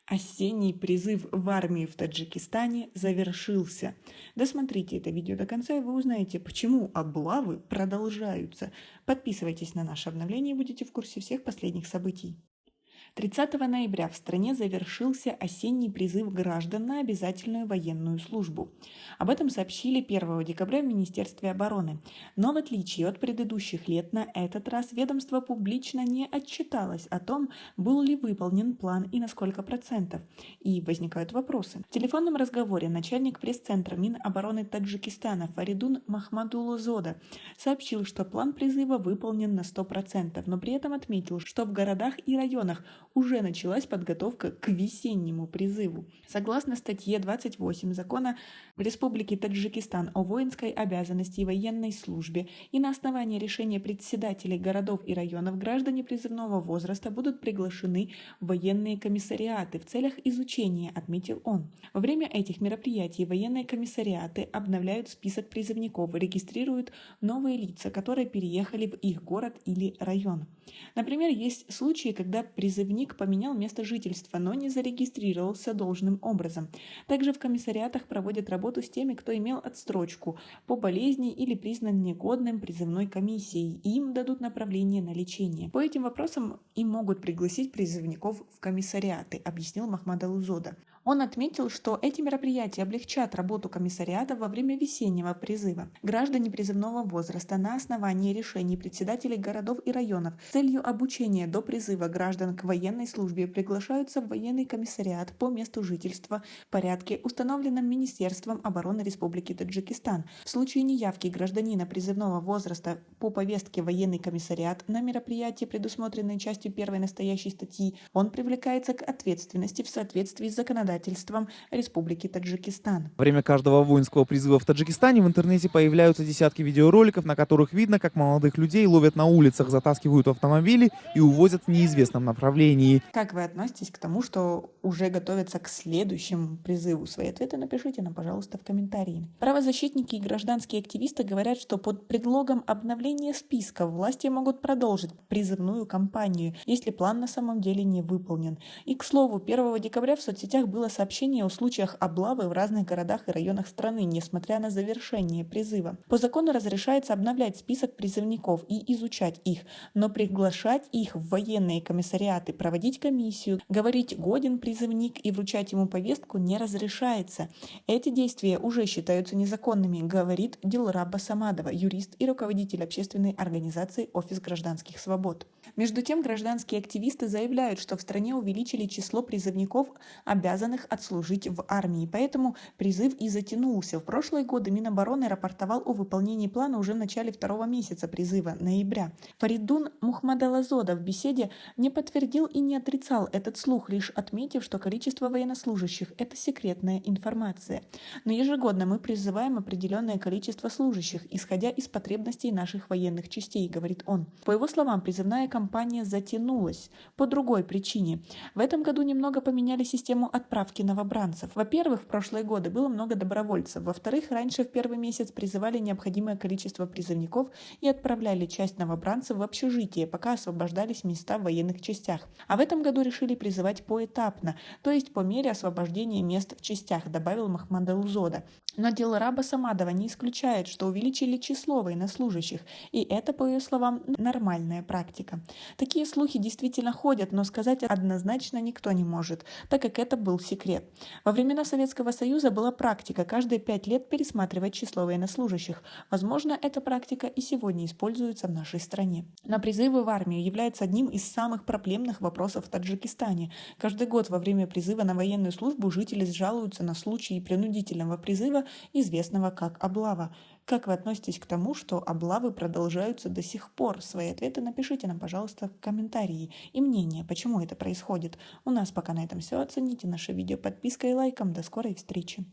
Осенний призыв в армию в Таджикистане завершился. Досмотрите это видео до конца, и вы узнаете, почему облавы продолжаются. Подписывайтесь на наше обновление и будете в курсе всех последних событий. 30 ноября в стране завершился осенний призыв граждан на обязательную военную службу. Об этом сообщили 1 декабря в Министерстве обороны. Но в отличие от предыдущих лет, на этот раз ведомство публично не отчиталось о том, был ли выполнен план и на сколько процентов. И возникают вопросы. В телефонном разговоре начальник пресс-центра Минобороны Таджикистана Фаридун Махмадулозода сообщил, что план призыва выполнен на 100%, но при этом отметил, что в городах и районах уже началась подготовка к весеннему призыву. Согласно статье 28 Закона Республики Таджикистан о воинской обязанности и военной службе и на основании решения председателей городов и районов граждане призывного возраста будут приглашены в военные комиссариаты в целях изучения, отметил он. Во время этих мероприятий военные комиссариаты обновляют список призывников и регистрируют новые лица, которые переехали в их город или район. Например, есть случаи, когда призывник поменял место жительства, но не зарегистрировался должным образом. Также в комиссариатах проводят работу с теми, кто имел отсрочку по болезни или признан негодным призывной комиссией, и им дадут направление на лечение. По этим вопросам им могут пригласить призывников в комиссариаты, объяснил Махмадулозода. Он отметил, что эти мероприятия облегчат работу комиссариата во время весеннего призыва. Граждане призывного возраста на основании решений председателей городов и районов с целью обучения до призыва граждан к военной службе приглашаются в военный комиссариат по месту жительства в порядке, установленном Министерством обороны Республики Таджикистан. В случае неявки гражданина призывного возраста по повестке в военный комиссариат на мероприятие, предусмотренное частью 1 настоящей статьи, он привлекается к ответственности в соответствии с законодательством Республики Таджикистан. Во время каждого воинского призыва в Таджикистане в интернете появляются десятки видеороликов, на которых видно, как молодых людей ловят на улицах, затаскивают в автомобили и увозят в неизвестном направлении. Как вы относитесь к тому, что уже готовятся к следующему призыву? Свои ответы напишите нам, пожалуйста, в комментарии. Правозащитники и гражданские активисты говорят, что под предлогом обновления списка власти могут продолжить призывную кампанию, если план на самом деле не выполнен. И, к слову, 1 декабря в соцсетях было сообщение о случаях облавы в разных городах и районах страны, несмотря на завершение призыва. По закону разрешается обновлять список призывников и изучать их, но приглашать их в военные комиссариаты, проводить комиссию, говорить «годен призывник» и вручать ему повестку не разрешается. Эти действия уже считаются незаконными, говорит Дилраба Самадова, юрист и руководитель общественной организации «Офис гражданских свобод». Между тем, гражданские активисты заявляют, что в стране увеличили число призывников, обязанных отслужить в армии, поэтому призыв и затянулся. В прошлые годы Минобороны рапортовал о выполнении плана уже в начале 2 месяца призыва, ноября. Фаридун Мухмадулозода в беседе не подтвердил и не отрицал этот слух, лишь отметив, что количество военнослужащих – это секретная информация. Но ежегодно мы призываем определенное количество служащих, исходя из потребностей наших военных частей, говорит он. По его словам, призывная кампания затянулась по другой причине. В этом году немного поменяли систему отправки новобранцев. Во-первых, в прошлые годы было много добровольцев. Во-вторых, раньше в первый месяц призывали необходимое количество призывников и отправляли часть новобранцев в общежитие, пока освобождались места в военных частях. А в этом году решили призывать поэтапно, то есть по мере освобождения мест в частях, добавил Махмадулозода. Но Дилраба Самадова не исключает, что увеличили число военнослужащих, и это, по ее словам, нормальная практика. Такие слухи действительно ходят, но сказать однозначно никто не может, так как это был секрет. Во времена Советского Союза была практика каждые 5 лет пересматривать число военнослужащих. Возможно, эта практика и сегодня используется в нашей стране. Но призывы в армию являются одним из самых проблемных вопросов в Таджикистане. Каждый год во время призыва на военную службу жители жалуются на случаи принудительного призыва, известного как облава. Как вы относитесь к тому, что облавы продолжаются до сих пор? Свои ответы напишите нам, пожалуйста, в комментарии и мнение, почему это происходит. У нас пока на этом все. Оцените наше видео подпиской и лайком. До скорой встречи!